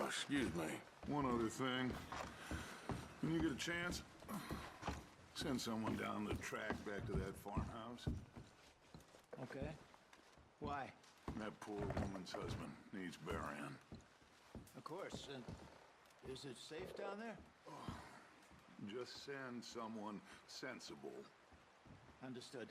Excuse me. One other thing. When you get a chance, send someone down the track back to that farmhouse. Okay. Why? That poor woman's husband needs burying. Of course. And is it safe down there? Just send someone sensible. Understood.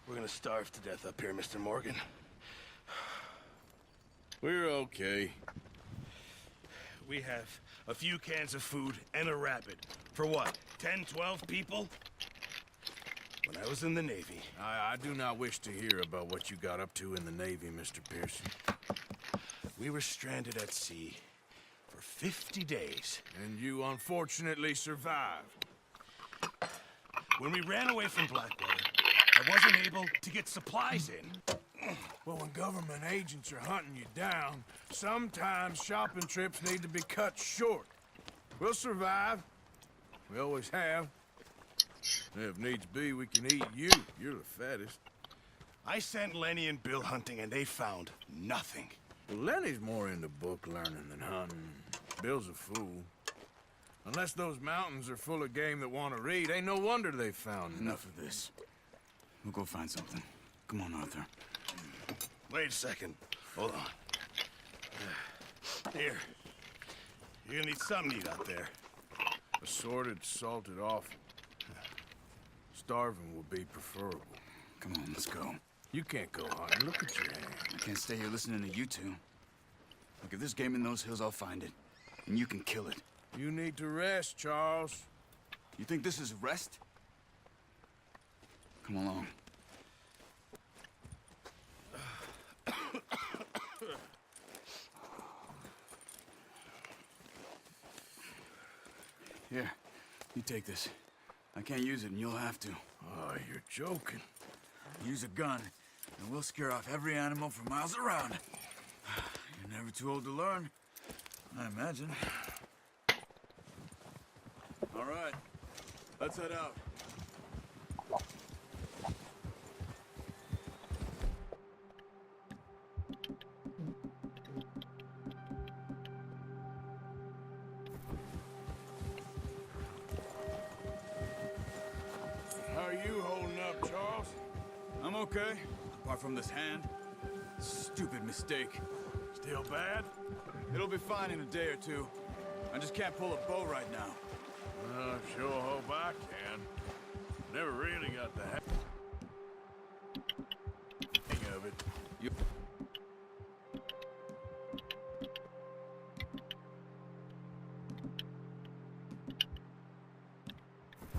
We're gonna starve to death up here, Mr. Morgan. We're okay. We have a few cans of food and a rabbit. For what, 10, 12 people? When I was in the Navy. I do not wish to hear about what you got up to in the Navy, Mr. Pearson. We were stranded at sea for 50 days. And you unfortunately survived. When we ran away from Blackwater, I wasn't able to get supplies in. Well, when government agents are hunting you down, sometimes shopping trips need to be cut short. We'll survive. We always have. If needs be, we can eat you. You're the fattest. I sent Lenny and Bill hunting, and they found nothing. Well, Lenny's more into book learning than hunting. Bill's a fool. Unless those mountains are full of game that want to read, ain't no wonder they found Enough of this. We'll go find something. Come on, Arthur. Wait a second. Hold on. Here. You're gonna need something to eat out there. Assorted, salted offal. Starving will be preferable. Come on, let's go. You can't go hunting. Look at your hand. I can't stay here listening to you two. Look, if there's game in those hills, I'll find it. And you can kill it. You need to rest, Charles. You think this is rest? Come along. Here, you take this. I can't use it, and you'll have to. Oh, you're joking. Use a gun, and we'll scare off every animal for miles around. You're never too old to learn, I imagine. All right, let's head out. How are you holding up, Charles? I'm okay, apart from this hand. Stupid mistake. Still bad? It'll be fine in a day or two. I just can't pull a bow right now. I sure hope I can. Never really got the hang of it. You...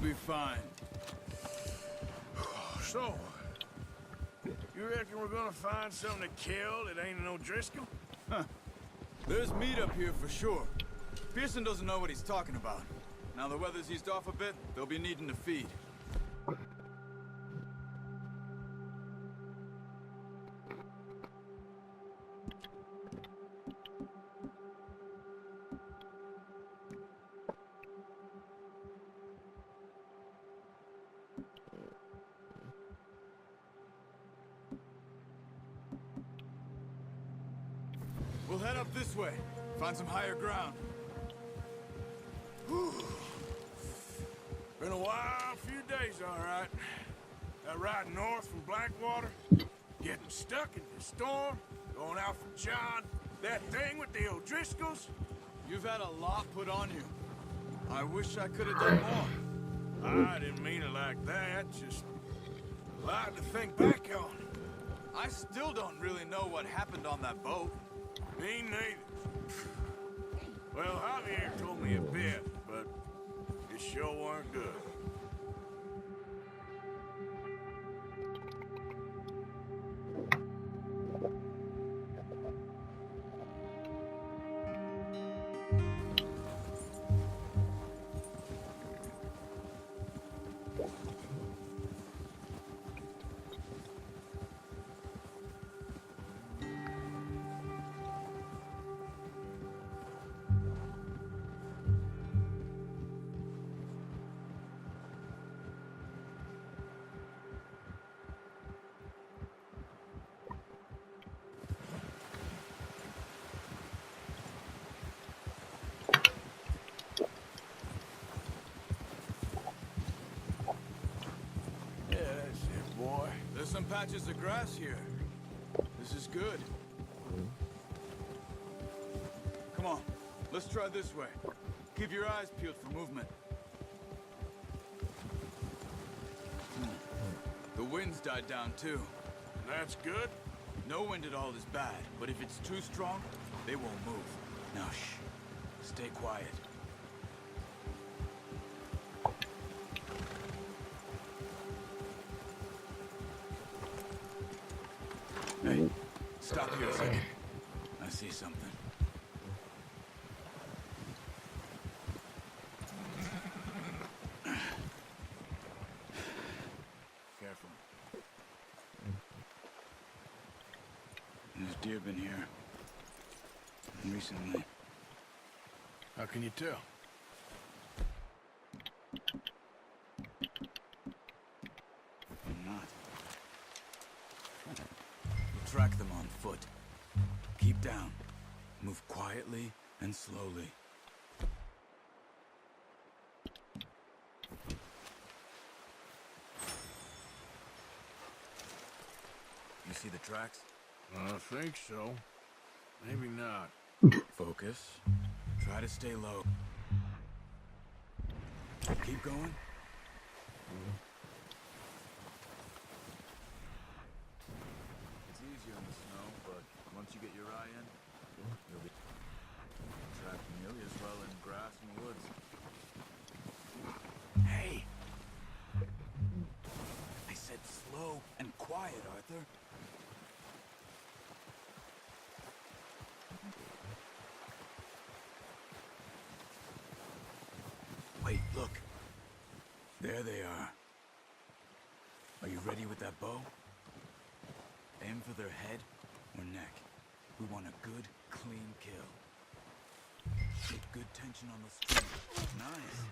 Be fine. So, you reckon we're gonna find something to kill that ain't no Driscoll? There's meat up here for sure. Pearson doesn't know what he's talking about. Now the weather's eased off a bit, they'll be needing to feed. We'll head up this way, find some higher ground. Been a wild few days, all right. That ride north from Blackwater, getting stuck in the storm, going out from John, that thing with the O'Driscolls. You've had a lot put on you. I wish I could have done more. I didn't mean it like that, just a lot to think back on. I still don't really know what happened on that boat. Me neither. Well, Javier told me a bit, but it sure weren't good. Yeah, that's it, boy. There's some patches of grass here. This is good. Come on, let's try this way. Keep your eyes peeled for movement. The wind's died down too. That's good. No wind at all is bad, but if it's too strong, they won't move. Now shh, stay quiet. Hey, stop here a second. I see something. Careful. There's deer been here. Recently. How can you tell? I'm not. We'll track them on foot. Keep down. Move quietly and slowly. see the tracks? I think so. Maybe not. Focus. Try to stay low. Keep going. It's easier in the snow, but once you get your eye in, you'll be tracked nearly as well in grass and woods. Hey! I said slow and quiet, Arthur. Wait, look. There they are. Are you ready with that bow? Aim for their head or neck. We want a good, clean kill. Get good tension on the string. Nice.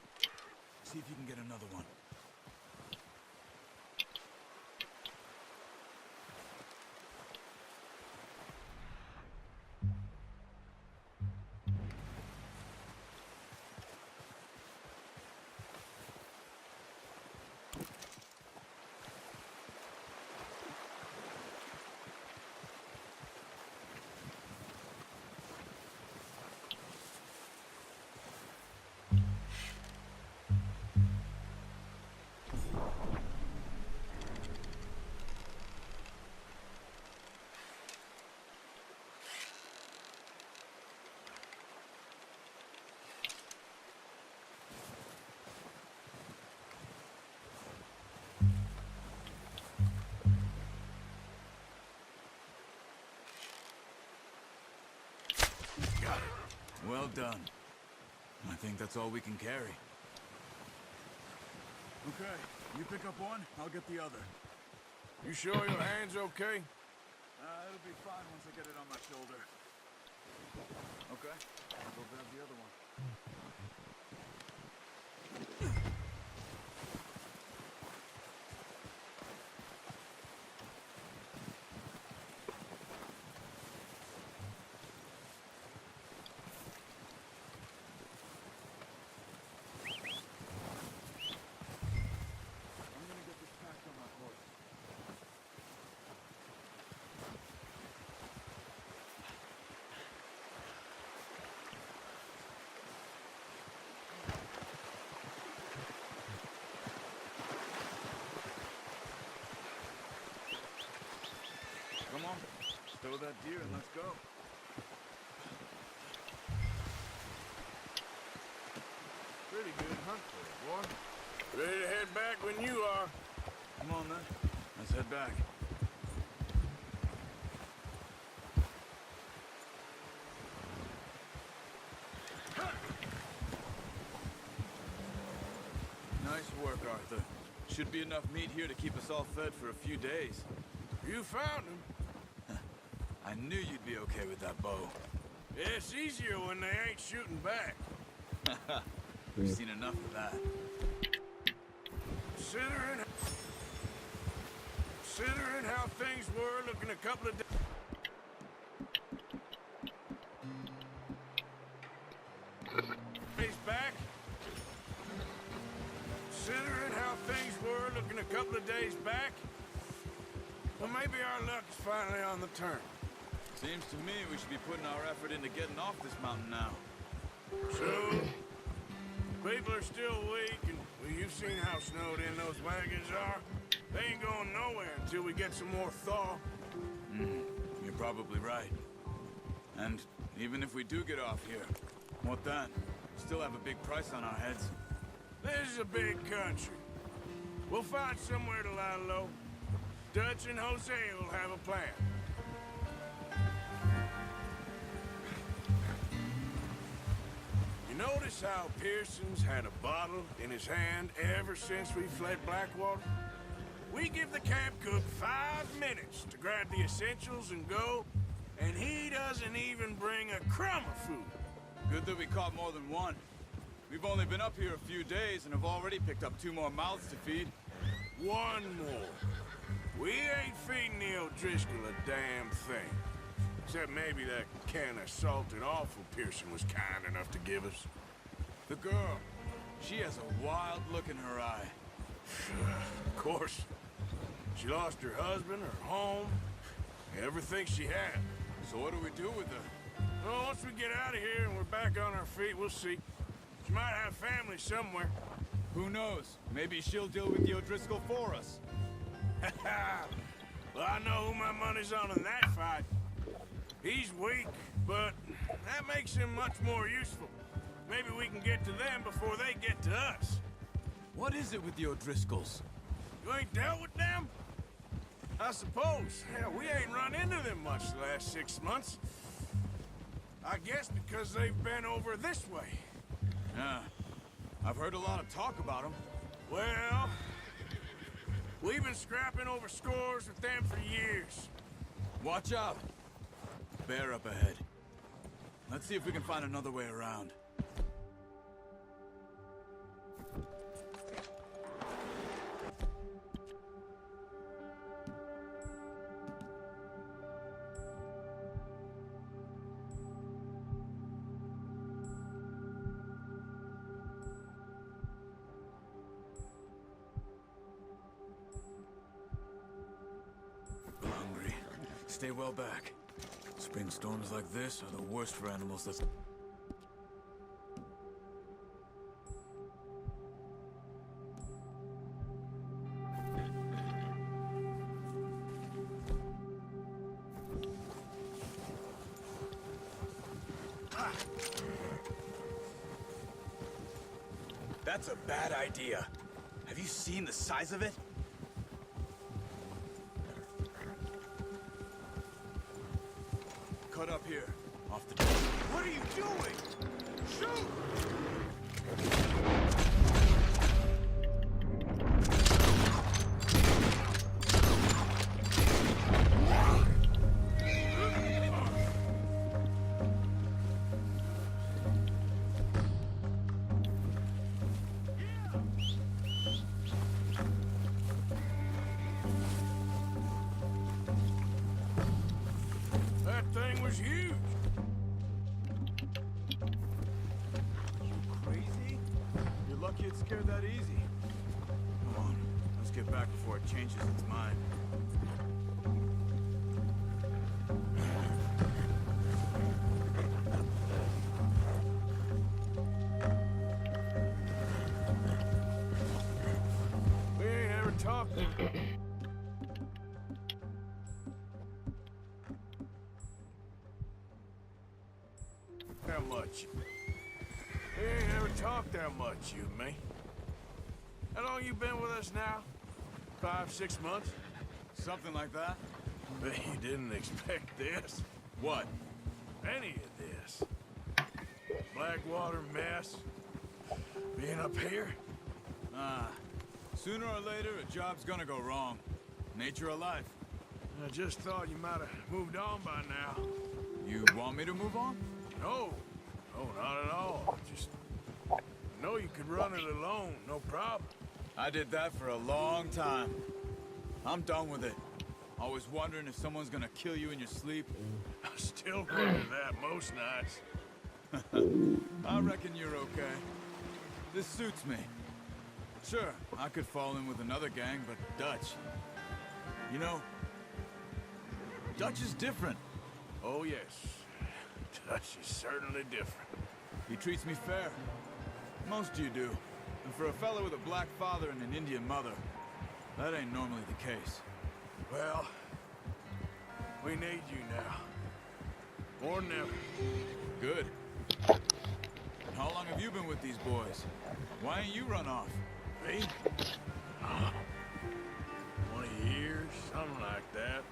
See if you can get another one. Got it. Well done. I think that's all we can carry. Okay, you pick up one, I'll get the other. You sure your hand's okay? It'll be fine once I get it on my shoulder. Okay, I'll go grab the other one. I'm gonna get this packed on my horse. Come on, stow that deer and let's go. Pretty good hunt for you, boy. Ready to head back when you are. Come on then, let's head back. Nice work, Arthur. Should be enough meat here to keep us all fed for a few days. You found him. I knew you'd be okay with that bow. It's easier when they ain't shooting back. We've seen enough of that. Considering how things were looking a couple of days back. Considering how things were looking a couple of days back. Well, maybe our luck's finally on the turn. Seems to me we should be putting our effort into getting off this mountain now. Soon. People are still weak, and well, you've seen how snowed in those wagons are. They ain't going nowhere until we get some more thaw. You're probably right. And even if we do get off here, what then? Still have a big price on our heads. This is a big country. We'll find somewhere to lie low. Dutch and Jose will have a plan. You notice how Pearson's had a bottle in his hand ever since we fled Blackwater? We give the camp cook 5 minutes to grab the essentials and go, and he doesn't even bring a crumb of food. Good that we caught more than one. We've only been up here a few days and have already picked up 2 more mouths to feed. One more. We ain't feeding the O'Driscoll a damn thing. Except maybe that can of salted offal Pearson was kind enough to give us. The girl, she has a wild look in her eye. Of course. She lost her husband, her home, Everything she had. So what do we do with her? Well, once we get out of here and we're back on our feet, we'll see. She might have family somewhere. Who knows? Maybe she'll deal with the O'Driscoll for us. Well, I know who my money's on in that fight. He's weak, but that makes him much more useful. Maybe we can get to them before they get to us. What is it with the O'Driscolls? You ain't dealt with them? I suppose. Hell, we ain't run into them much the last 6 months. I guess because they've been over this way. Yeah. I've heard a lot of talk about them. Well, we've been scrapping over scores with them for years. Watch out. Bear up ahead. Let's see if we can find another way around. Hungry. Stay well back. Spring storms like this are the worst for animals that's... That's a bad idea. Have you seen the size of it? Cut up here, off the... What are you doing? Shoot! That thing was huge. Crazy? You're lucky it scared that easy. Come on, let's get back before it changes its mind. We ain't ever talked. That much. We ain't ever talked that much, you and me. How long you been with us now? 5, 6 months? Something like that? Bet you didn't expect this. What? Any of this. Blackwater mess. Being up here. Sooner or later, a job's gonna go wrong. Nature of life. I just thought you might have moved on by now. You want me to move on? No. No, not at all. Just know you could run it alone, no problem. I did that for a long time. I'm done with it. Always wondering if someone's gonna kill you in your sleep. I still wonder that most nights. I reckon you're okay. This suits me. Sure, I could fall in with another gang, but Dutch... You know, Dutch is different. Oh, yes. Dutch is certainly different. He treats me fair. Most of you do. And for a fella with a black father and an Indian mother, that ain't normally the case. Well, we need you now. More than ever. Good. How long have you been with these boys? Why ain't you run off? Me? 20 years, something like that.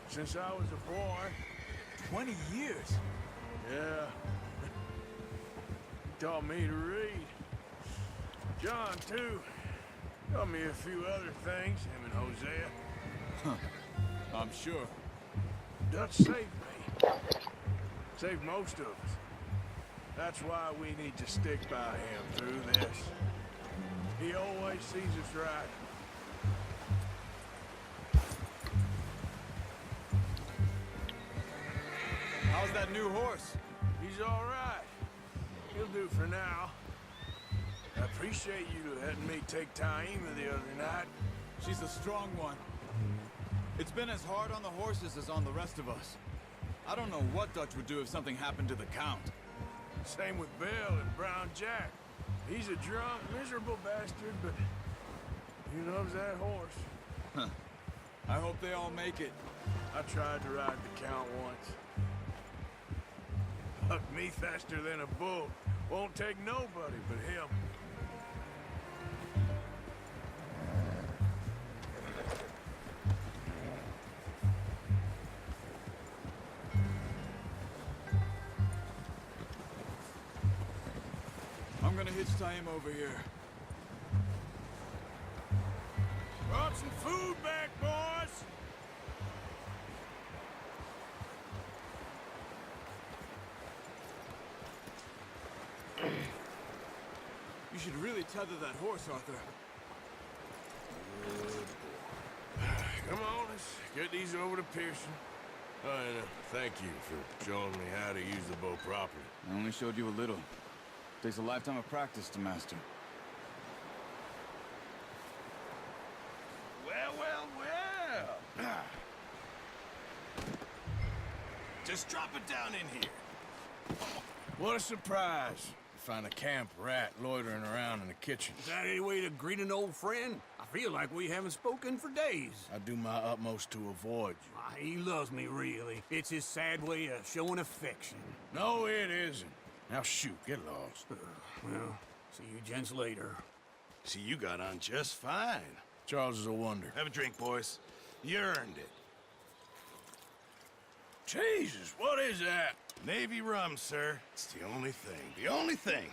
Since I was a boy. 20 years? Yeah. He taught me to read. John, too. Taught me a few other things, him and Hosea. I'm sure. Dutch saved me. Saved most of us. That's why we need to stick by him through this. He always sees us right. How's that new horse? He's all right. He'll do for now. I appreciate you letting me take Taima the other night. She's a strong one. It's been as hard on the horses as on the rest of us. I don't know what Dutch would do if something happened to the Count. Same with Bill and Brown Jack. He's a drunk, miserable bastard, but he loves that horse. I hope they all make it. I tried to ride the Count once. Bucked me faster than a bull. Won't take nobody but him. I'm gonna hitch tie him over here. Brought some food back, boys! You should really tether that horse, Arthur. Come on, let's get these over to Pearson. And thank you for showing me how to use the bow properly. I only showed you a little. Takes a lifetime of practice to master. Well, well, well. Just drop it down in here. What a surprise. Find a camp rat loitering around in the kitchen. Is that any way to greet an old friend? I feel like we haven't spoken for days. I do my utmost to avoid you. Ah, he loves me, really. It's his sad way of showing affection. No, it isn't. Now shoot, get lost. Well, see you gents later. See, you got on just fine. Charles is a wonder. Have a drink, boys. You earned it. Jesus, what is that? Navy rum, sir. It's the only thing. The only thing.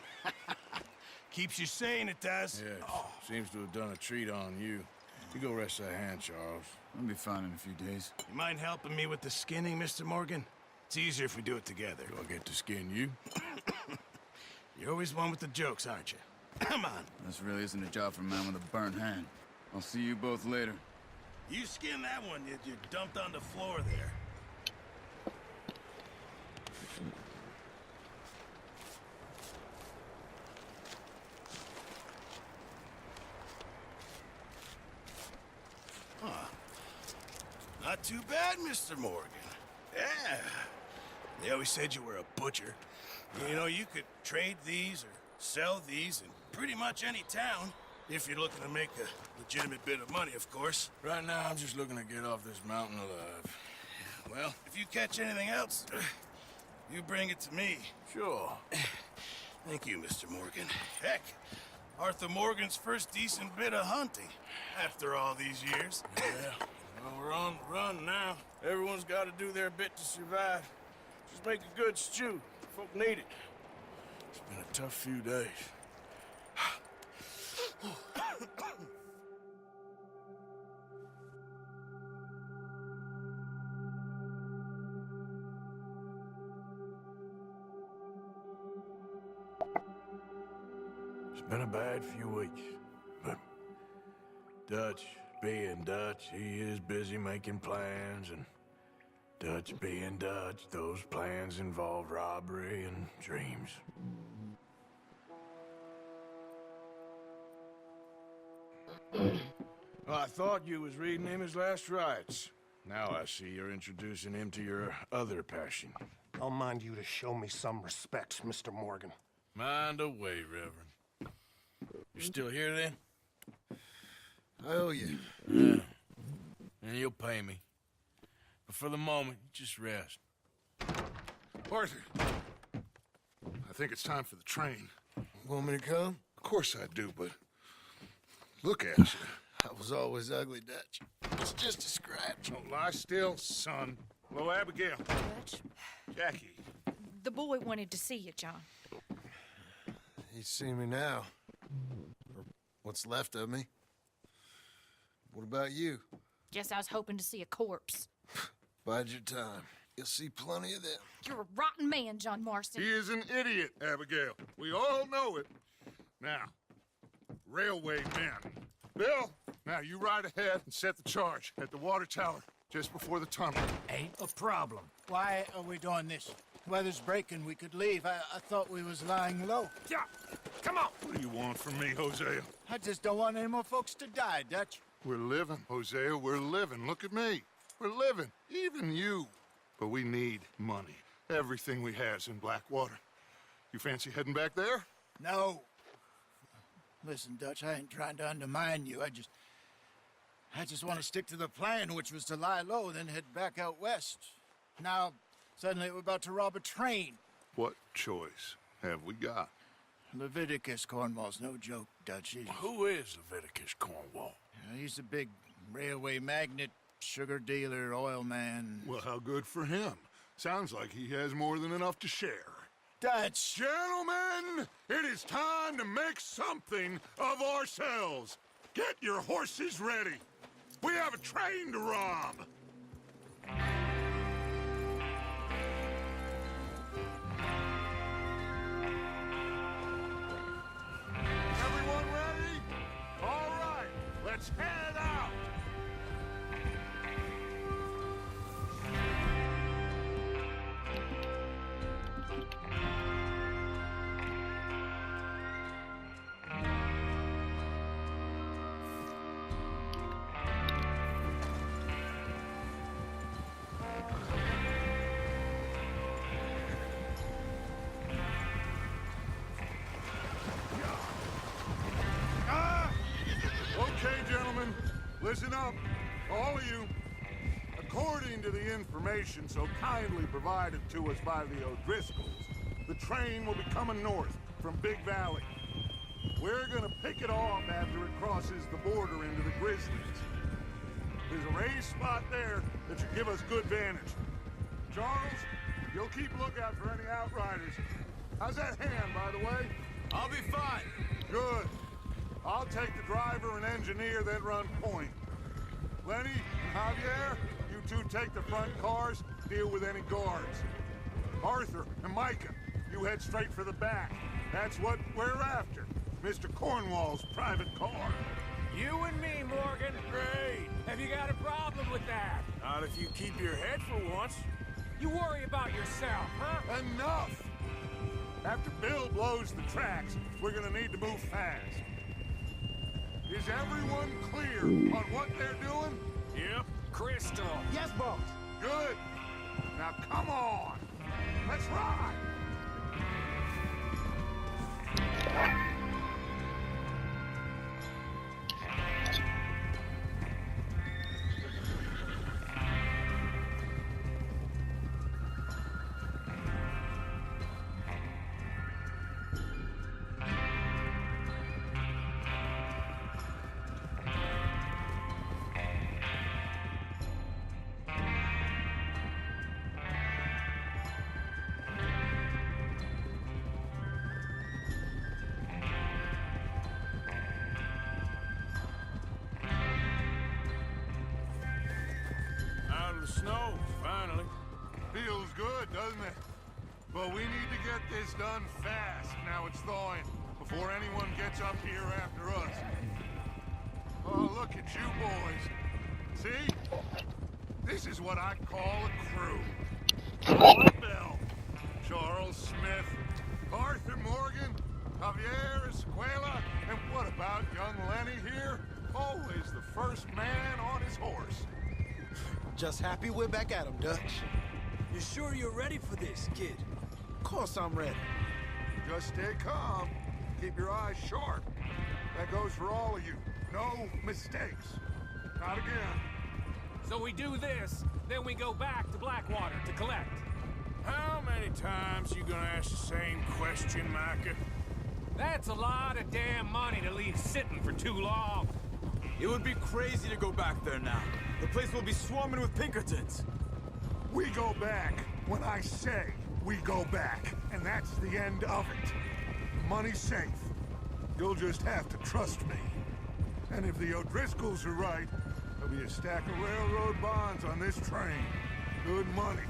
Keeps you sane, it does. Yes, seems to have done a treat on you. You go rest that hand, Charles. I'll be fine in a few days. You mind helping me with the skinning, Mr. Morgan? It's easier if we do it together. Do I get to skin you? You're always one with the jokes, aren't you? Come on. This really isn't a job for a man with a burnt hand. I'll see you both later. You skin that one you dumped on the floor there. Not too bad, Mr. Morgan. Yeah. They always said you were a butcher. You know, you could trade these or sell these in pretty much any town, if you're looking to make a legitimate bit of money, of course. Right now, I'm just looking to get off this mountain alive. Well, if you catch anything else, you bring it to me. Sure. Thank you, Mr. Morgan. Heck, Arthur Morgan's first decent bit of hunting after all these years. Yeah. Well, we're on the run now. Everyone's got to do their bit to survive. Just make a good stew. Folk need it. It's been a tough few days. It's been a bad few weeks, but Dutch being Dutch, he is busy making plans, and Dutch being Dutch, those plans involve robbery and dreams. Well, I thought you was reading him his last rites. Now I see you're introducing him to your other passion. I'll mind you to show me some respect, Mr. Morgan. Mind away, Reverend. You're still here, then? I owe you. Yeah. And you'll pay me. But for the moment, just rest. Arthur, I think it's time for the train. Want me to come? Of course I do, but look at you. I was always ugly, Dutch. It's just a scratch. Don't lie still, son. Hello, Abigail. Dutch, Jackie. the boy wanted to see you, John. He's seen me now. Or what's left of me. What about you? Guess I was hoping to see a corpse. Bide your time. You'll see plenty of them. You're a rotten man, John Marston. He is an idiot, Abigail. We all know it. Now, railway men. Bill, now you ride ahead and set the charge at the water tower just before the tunnel. Ain't a problem. Why are we doing this? Weather's breaking. We could leave. I thought we was lying low. Yeah, come on. What do you want from me, Hosea? I just don't want any more folks to die, Dutch. We're living, Hosea. We're living. Look at me. We're living, even you. But we need money. Everything we has in Blackwater. You fancy heading back there? No. Listen, Dutch, I ain't trying to undermine you. I just want to stick to the plan, which was to lie low, then head back out west. Now, suddenly we're about to rob a train. What choice have we got? Leviticus Cornwall's no joke, Dutch. Who is Leviticus Cornwall? He's a big railway magnate, sugar dealer, oil man. Well, how good for him. Sounds like he has more than enough to share. Dutch! Gentlemen, it is time to make something of ourselves. Get your horses ready. We have a train to rob. Everyone ready? All right, let's head out. Okay, gentlemen, listen up, all of you. According to the information so kindly provided to us by the O'Driscolls, the train will be coming north from Big Valley. We're gonna pick it off after it crosses the border into the Grizzlies. There's a raised spot there that should give us good vantage. Charles, you'll keep lookout for any outriders. How's that hand, by the way? I'll be fine. Good. I'll take the driver and engineer, then run point. Lenny and Javier, you two take the front cars, deal with any guards. Arthur and Micah, you head straight for the back. That's what we're after. Mr. Cornwall's private car. You and me, Morgan. Great. Have you got a problem with that? Not if you keep your head for once. You worry about yourself, huh? Enough! After Bill blows the tracks, we're gonna need to move fast. Is everyone clear on what they're doing? Yep. Crystal. Yes, boss. Good. Now come on. Let's ride. Out of the snow, finally. Feels good, doesn't it? But we need to get this done fast now it's thawing, before anyone gets up here after us. Oh, look at you boys. See? This is what I call a crew. Paula Bell, Charles Smith, Arthur Morgan, Javier Escuela, and what about young Lenny here? Always the first man on his horse. Just happy we're back at 'em, Dutch. You sure you're ready for this, kid? Of course I'm ready. Just stay calm. Keep your eyes sharp. That goes for all of you. No mistakes. Not again. So we do this, then we go back to Blackwater to collect. How many times you gonna ask the same question, Micah? That's a lot of damn money to leave sitting for too long. It would be crazy to go back there now. The place will be swarming with Pinkertons. We go back when I say we go back, and that's the end of it. Money's safe. You'll just have to trust me. And if the O'Driscolls are right, there'll be a stack of railroad bonds on this train. Good money,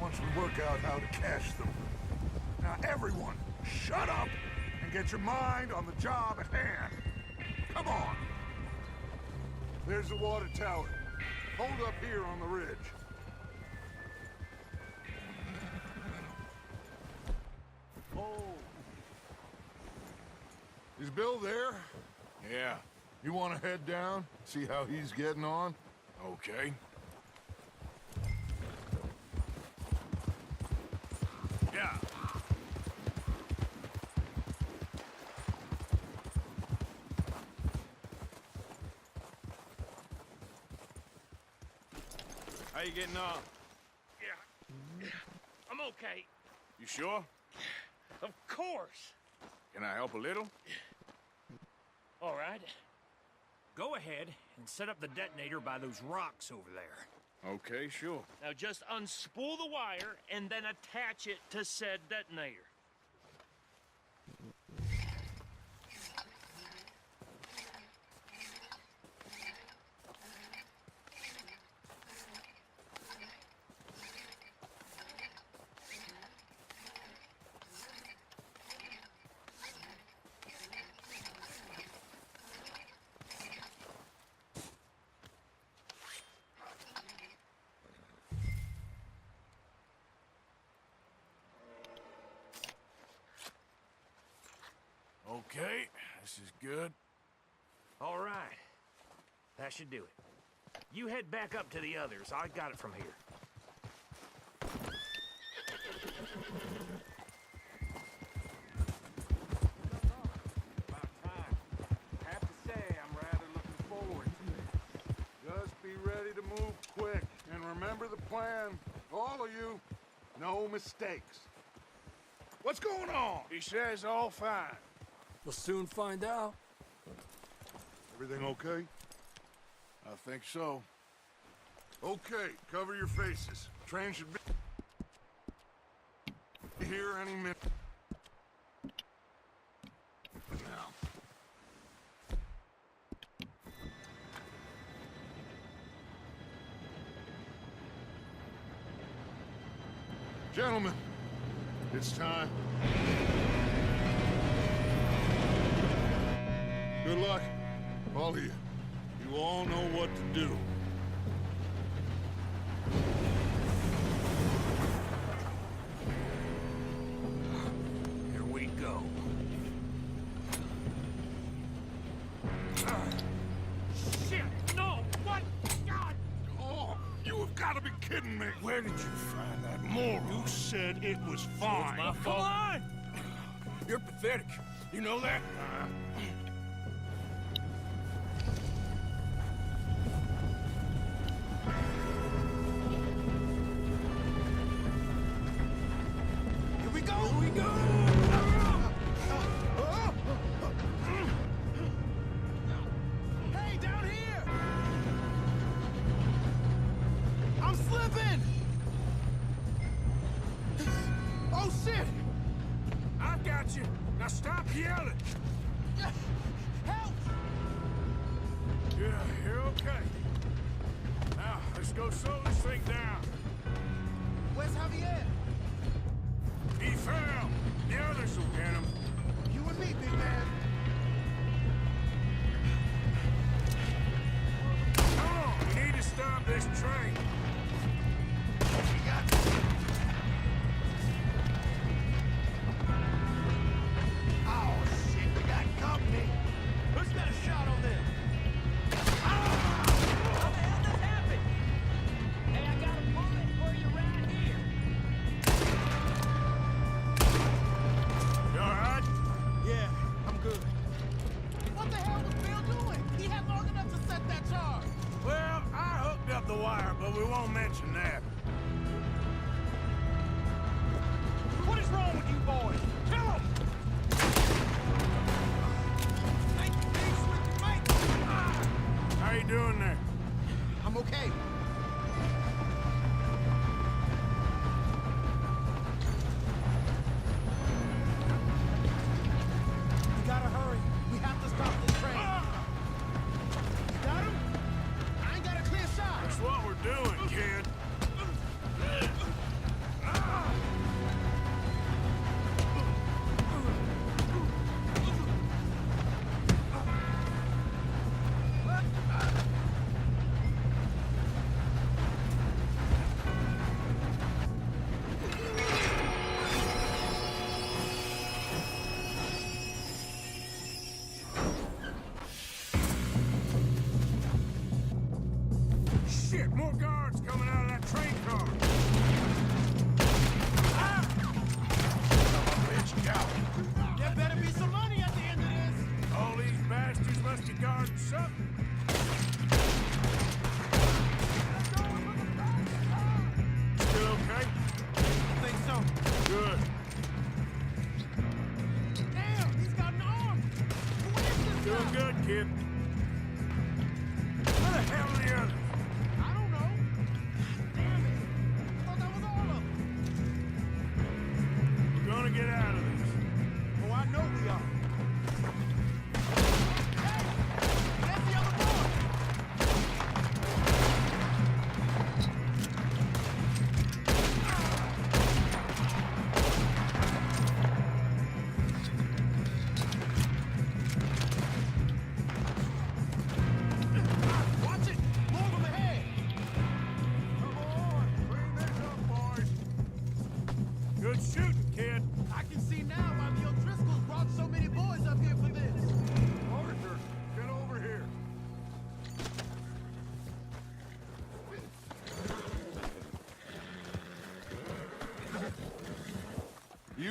once we work out how to cash them. Now everyone, shut up and get your mind on the job at hand. Come on. There's the water tower. Hold up here on the ridge. Oh. Is Bill there? Yeah, You want to head down, see how he's getting on? okay. How you getting on? Yeah. I'm okay. You sure? Of course. Can I help a little? All right. Go ahead and set up the detonator by those rocks over there. Okay, sure. Now just unspool the wire and then attach it to said detonator. Okay, this is good. All right. That should do it. You head back up to the others. I got it from here. About time. I have to say, I'm rather looking forward to it. Just be ready to move quick. And remember the plan. All of you, no mistakes. What's going on? He says all fine. We'll soon find out. Everything okay? I think so. Okay, cover your faces. Train should be here any minute. Now. Gentlemen, it's time. Good luck, all of you. You all know what to do. Here we go. Shit! No! What? God! Oh, you have got to be kidding me. Where did you find that moron? You said it was fine. My fault. Come on! You're pathetic. You know that? Here we go! Here we go! Hey, down here! I'm slipping! Oh, shit! I got you. Now stop yelling. Help! Yeah, you're okay. Now, let's go slow this thing down. Where's Javier? He fell. The others will get him. You and me, big man. Come on, we need to stop this train. Oh, shit, we got company. Who's got a shot on them? How the hell this happened? Hey, I got a bullet for you right here. You all right? Yeah, I'm good. What the hell was Bill doing? He had long enough to set that charge. Well, I hooked up the wire, but we won't mention that. What is wrong with you boys? Kill him! How you doing there? I'm okay. We gotta hurry. We have to stop this train. You got him? I ain't got a clear shot. That's what we're doing, kid. Shit, more guards coming out of that train car. There better be some money at the end of this. All these bastards must be guarding something.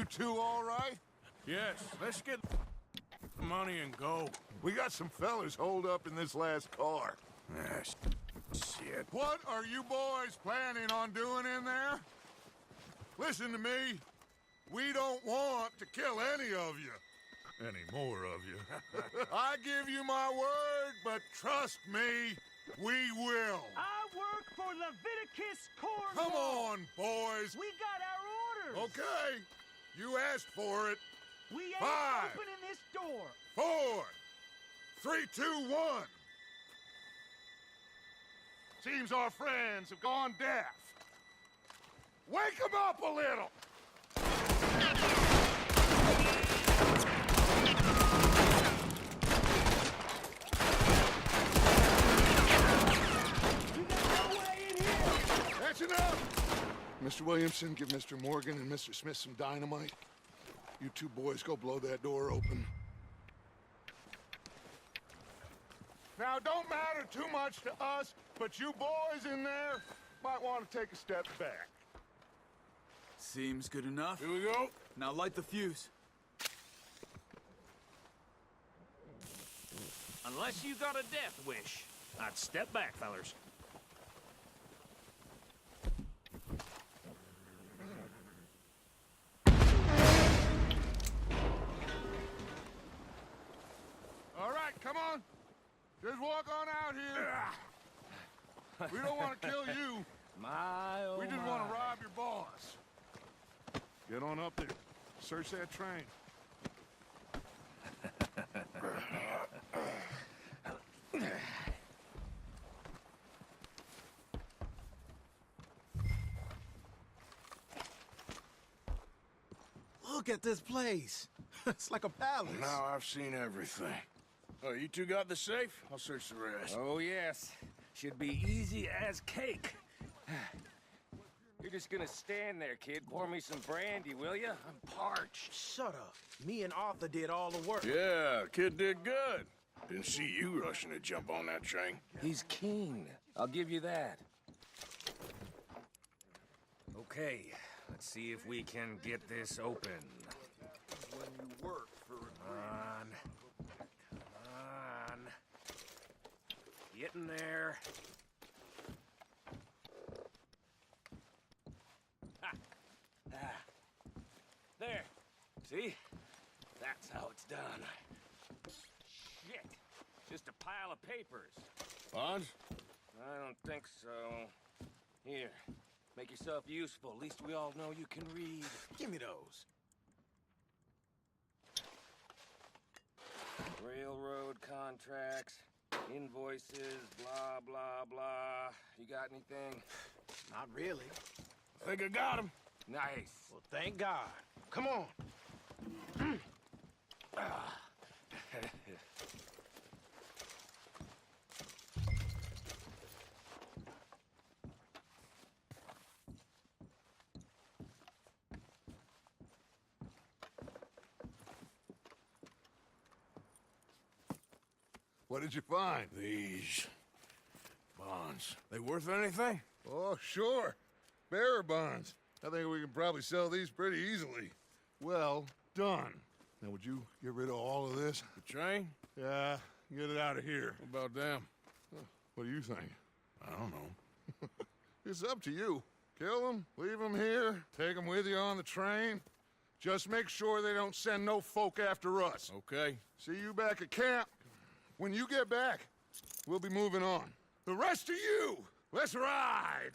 You two all right? Yes, let's get money and go. We got some fellas holed up in this last car. Ah, shit. What are you boys planning on doing in there? Listen to me. We don't want to kill any of you. Any more of you. I give you my word, but trust me, we will. I work for Leviticus Corps. Come on, boys. We got our orders. Okay. You asked for it. We ain't 5, opening this door. 4, 3, 2, 1. Seems our friends have gone deaf. Wake them up a little. That's enough! Mr. Williamson, give Mr. Morgan and Mr. Smith some dynamite. You two boys go blow that door open. Now, don't matter too much to us, but you boys in there might want to take a step back. Seems good enough. Here we go. Now light the fuse. Unless you got a death wish, I'd step back, fellers. All right, come on. Just walk on out here. We don't want to kill you. My, oh We just my. want to rob your boss. Get on up there. Search that train. Look at this place. It's like a palace. Now I've seen everything. Oh, you two got the safe? I'll search the rest. Oh, yes. Should be easy as cake. You're just gonna stand there, kid. Pour me some brandy, will ya? I'm parched. Shut up. Me and Arthur did all the work. Yeah, kid did good. Didn't see you rushing to jump on that train. He's keen. I'll give you that. Okay, let's see if we can get this open. When you work for Come on. Get in there. Ha. Ah. There. See? That's how it's done. Shit. Just a pile of papers. Bonds? I don't think so. Here. Make yourself useful. At least we all know you can read. Give me those. Railroad contracts, invoices, blah, blah, blah. You got anything? Not really. I think I got him. Nice. Well, thank God. Come on. What did you find? These bonds. They worth anything? Oh, sure. Bearer bonds. I think we can probably sell these pretty easily. Well done. Now, would you get rid of all of this? The train? Yeah, get it out of here. What about them? What do you think? I don't know. It's up to you. Kill them, leave them here, take them with you on the train. Just make sure they don't send no folk after us. Okay. See you back at camp. When you get back, we'll be moving on. The rest of you, let's ride!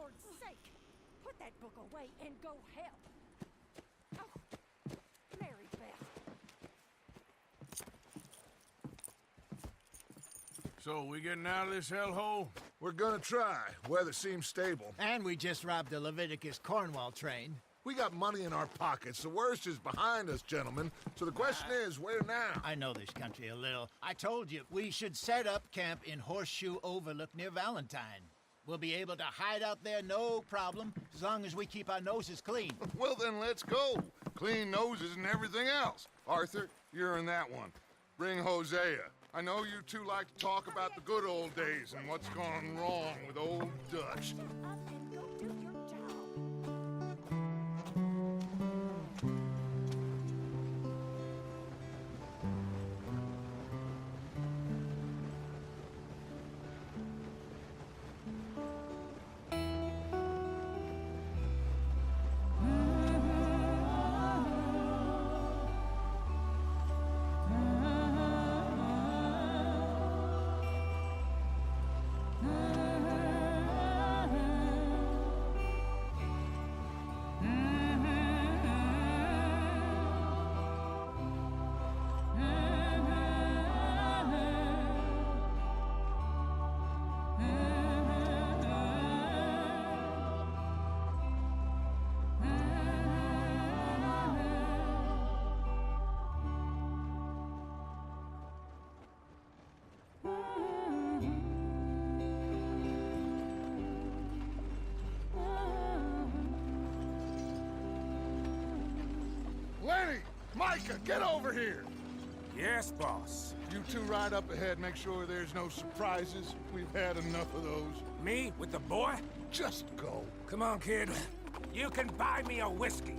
Lord's sake! Put that book away and go help. Oh, Mary Beth. So, we getting out of this hellhole? We're gonna try. Weather seems stable. And we just robbed the Leviticus Cornwall train. We got money in our pockets. The worst is behind us, gentlemen. So the question is, where now? I know this country a little. I told you, we should set up camp in Horseshoe Overlook near Valentine. We'll be able to hide out there, no problem, as long as we keep our noses clean. Well, then let's go. Clean noses and everything else. Arthur, you're in that one. Bring Hosea. I know you two like to talk about the good old days and what's gone wrong with old Dutch. Shut up and go do your job. Lenny! Micah, get over here! Yes, boss. You two ride up ahead, make sure there's no surprises. We've had enough of those. Me with the boy? Just go. Come on, kid. You can buy me a whiskey.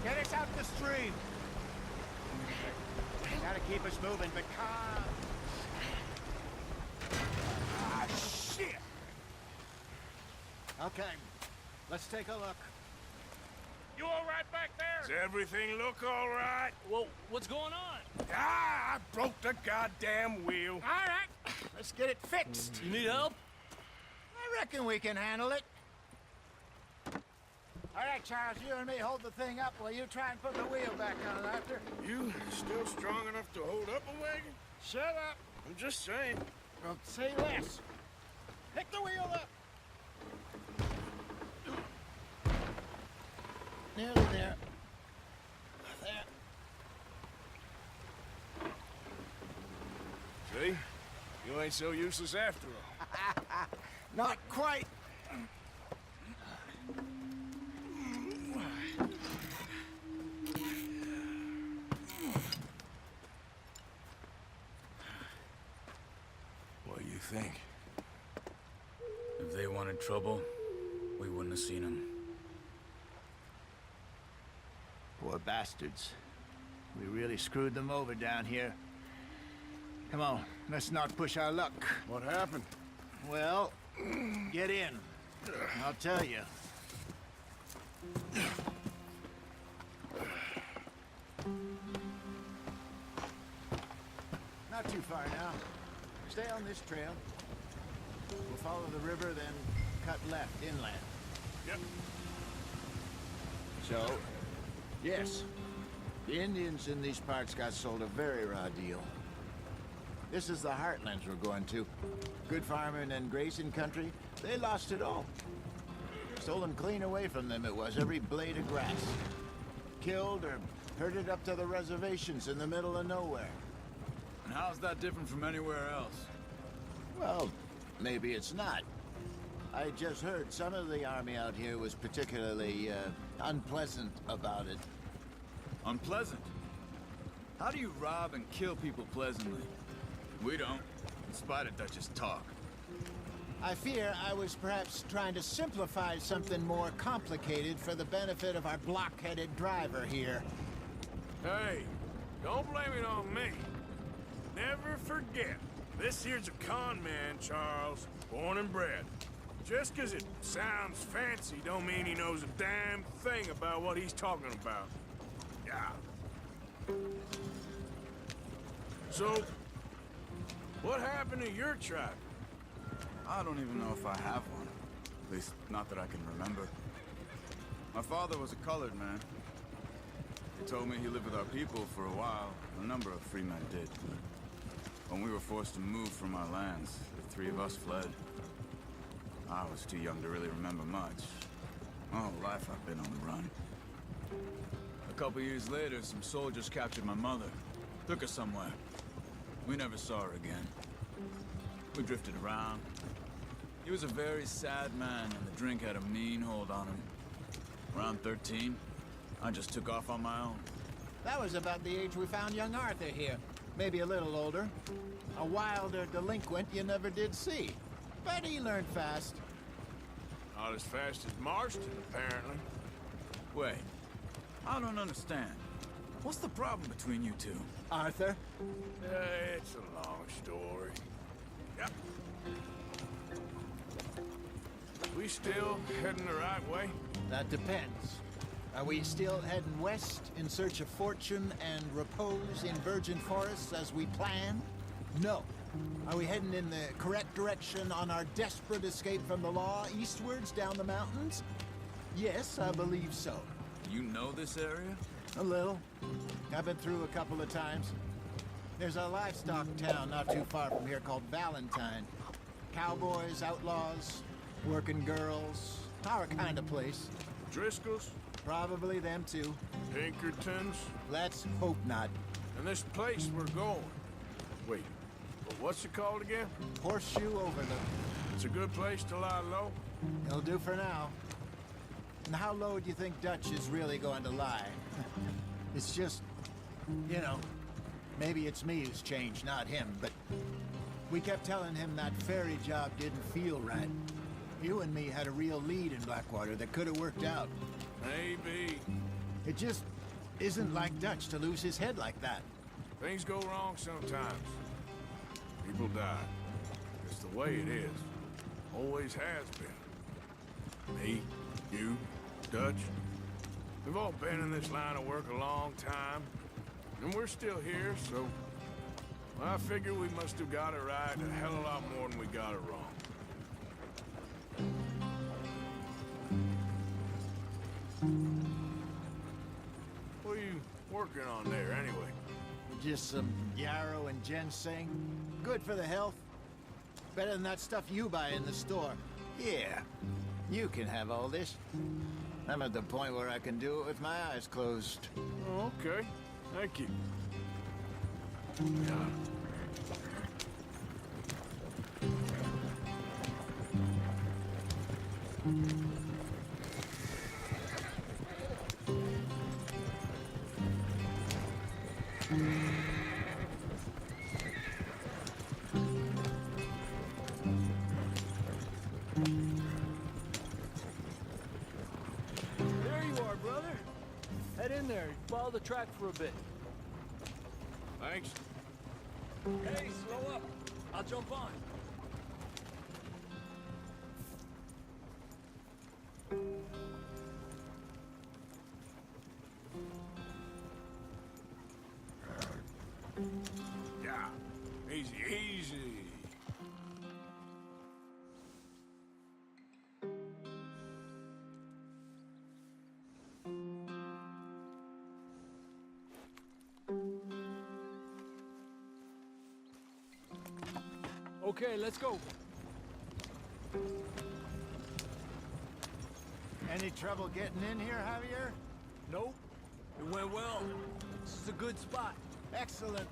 Get us out the stream. Gotta keep us moving, but calm. Ah, shit! Okay, let's take a look. You all right back there? Does everything look all right? Well, what's going on? Ah, I broke the goddamn wheel. All right, let's get it fixed. You need help? I reckon we can handle it. All right, Charles, you and me hold the thing up while you try and put the wheel back on, Arthur. You still strong enough to hold up a wagon? Shut up. I'm just saying. Well, say less. Pick the wheel up. Nearly there. There. See? You ain't so useless after all. Not quite. What do you think? If they wanted trouble, we wouldn't have seen them. Poor bastards. We really screwed them over down here. Come on, let's not push our luck. What happened? Well, get in. I'll tell you. Not too far now. Stay on this trail. We'll follow the river, then cut left inland. Yep. So, yes, the Indians in these parts got sold a very raw deal. This is the heartlands we're going to. Good farming and grazing country, they lost it all. Stolen clean away from them it was, every blade of grass. Killed or herded up to the reservations in the middle of nowhere. And how's that different from anywhere else? Well, maybe it's not. I just heard some of the army out here was particularly, unpleasant about it. Unpleasant? How do you rob and kill people pleasantly? We don't, in spite of Dutch's talk. I fear I was perhaps trying to simplify something more complicated for the benefit of our block-headed driver here. Hey, don't blame it on me. Never forget, this here's a con man, Charles, born and bred. Just 'cause it sounds fancy don't mean he knows a damn thing about what he's talking about. Yeah. So, what happened to your tribe? I don't even know if I have one. At least, not that I can remember. My father was a colored man. He told me he lived with our people for a while. A number of free men did. When we were forced to move from our lands, the three of us fled. I was too young to really remember much. My whole life I've been on the run. A couple years later, some soldiers captured my mother. Took her somewhere. We never saw her again. We drifted around. He was a very sad man, and the drink had a mean hold on him. Around 13, I just took off on my own. That was about the age we found young Arthur here. Maybe a little older. A wilder delinquent you never did see. But he learned fast. Not as fast as Marston, apparently. Wait, I don't understand. What's the problem between you two? Arthur? It's a long story. Yep. We still heading the right way? That depends. Are we still heading west in search of fortune and repose in virgin forests as we planned? No. Are we heading in the correct direction on our desperate escape from the law eastwards down the mountains? Yes, I believe so. You know this area? A little. I've been through a couple of times. There's a livestock town not too far from here called Valentine. Cowboys, outlaws, working girls, our kind of place. Driscoll's? Probably them too. Pinkertons? Let's hope not. And this place we're going. Wait, but what's it called again? Horseshoe Overlook. It's a good place to lie low? It'll do for now. And how low do you think Dutch is really going to lie? It's just, you know, maybe it's me who's changed, not him, but we kept telling him that ferry job didn't feel right. You and me had a real lead in Blackwater that could have worked out. Maybe. It just isn't like Dutch to lose his head like that. Things go wrong sometimes. People die. It's the way it is. Always has been. Me, you, Dutch. We've all been in this line of work a long time. And we're still here, so... I figure we must have got it right a hell of a lot more than we got it wrong. What are you working on there, anyway? Just some yarrow and ginseng. Good for the health. Better than that stuff you buy in the store. Yeah, you can have all this. I'm at the point where I can do it with my eyes closed. Oh, okay. Thank you. Yeah. There you are, brother. Head in there. Follow the track for a bit. Thanks. Hey, slow up. I'll jump on. Yeah. Easy, easy. Okay, let's go. Any trouble getting in here, Javier? Nope. It went well. This is a good spot. Excellent.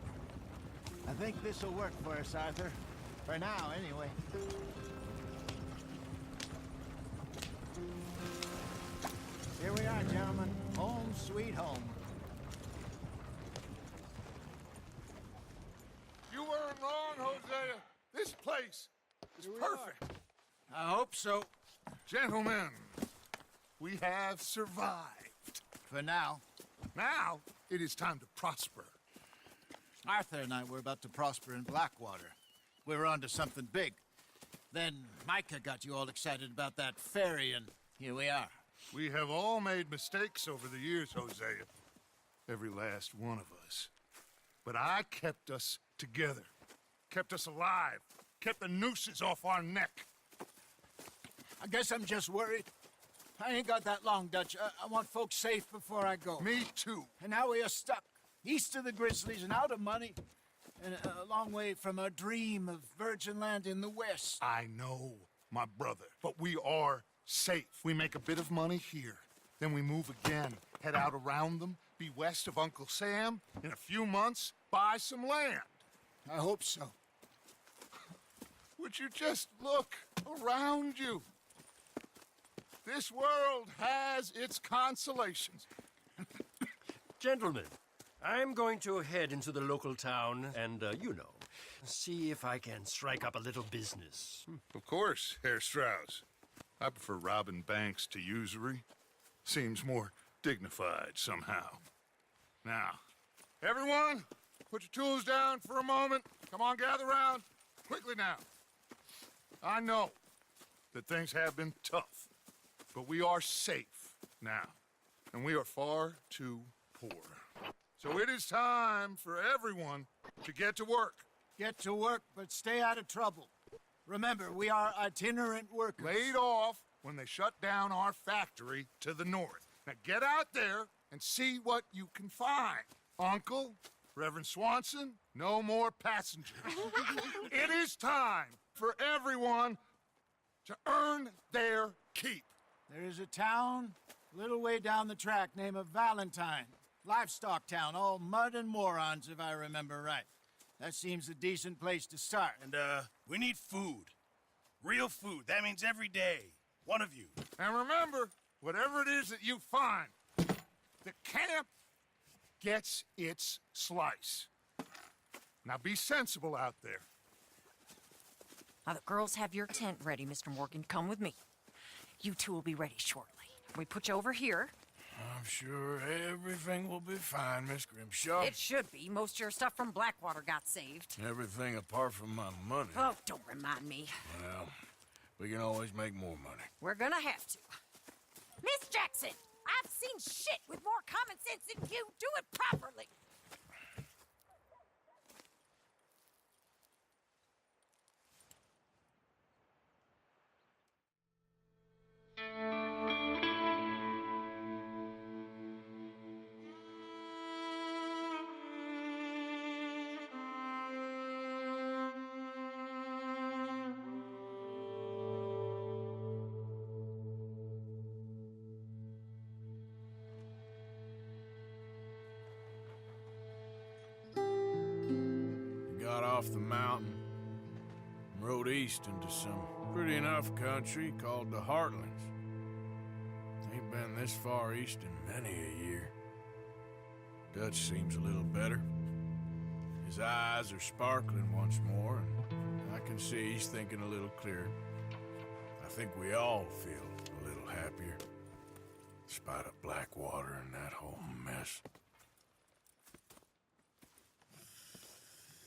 I think this will work for us, Arthur. For now, anyway. Here we are, gentlemen. Home sweet home. place is perfect. I hope so. Gentlemen, we have survived. For now. Now, it is time to prosper. Arthur and I were about to prosper in Blackwater. We were onto something big. Then Micah got you all excited about that ferry, and here we are. We have all made mistakes over the years, Hosea. Every last one of us. But I kept us together. Kept us alive. Kept the nooses off our neck. I guess I'm just worried. I ain't got that long, Dutch. I want folks safe before I go. Me too. And now we are stuck. East of the Grizzlies and out of money. And a long way from our dream of virgin land in the west. I know, my brother. But we are safe. We make a bit of money here. Then we move again. Head out around them. Be west of Uncle Sam. In a few months, buy some land. I hope so. Would you just look around you? This world has its consolations. Gentlemen, I'm going to head into the local town and, see if I can strike up a little business. Of course, Herr Strauss. I prefer robbing banks to usury. Seems more dignified somehow. Now, everyone, put your tools down for a moment. Come on, gather round. Quickly now. I know that things have been tough, but we are safe now, and we are far too poor. So it is time for everyone to get to work. Get to work, but stay out of trouble. Remember, we are itinerant workers. Laid off when they shut down our factory to the north. Now get out there and see what you can find. Uncle, Reverend Swanson, no more passengers. It is time for everyone to earn their keep. There is a town a little way down the track named Valentine. Livestock town, all mud and morons, if I remember right. That seems a decent place to start. And, we need food. Real food. That means every day. One of you. And remember, whatever it is that you find, the camp gets its slice. Now be sensible out there. Now the girls have your tent ready, Mr. Morgan. Come with me. You two will be ready shortly. We put you over here. I'm sure everything will be fine, Miss Grimshaw. It should be. Most of your stuff from Blackwater got saved. Everything apart from my money. Oh, don't remind me. Well, we can always make more money. We're gonna have to. Miss Jackson, I've seen shit with more common sense than you. Do it properly. Got off the mountain, rode east into some pretty enough country called the Heartlands. Ain't been this far east in many a year. Dutch seems a little better. His eyes are sparkling once more, and I can see he's thinking a little clearer. I think we all feel a little happier, in spite of Blackwater and that whole mess.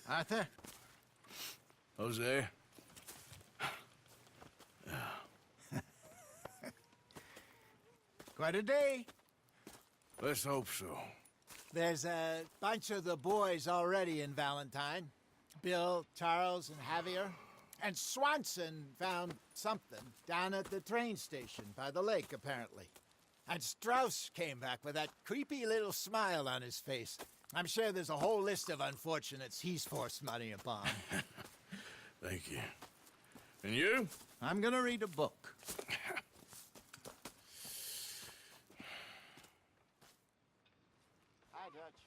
Arthur? Jose? Quite a day. Let's hope so. There's a bunch of the boys already in Valentine. Bill, Charles, and Javier. And Swanson found something down at the train station by the lake, apparently. And Strauss came back with that creepy little smile on his face. I'm sure there's a whole list of unfortunates he's forced money upon. Thank you. And you? I'm gonna read a book. Hi, Dutch.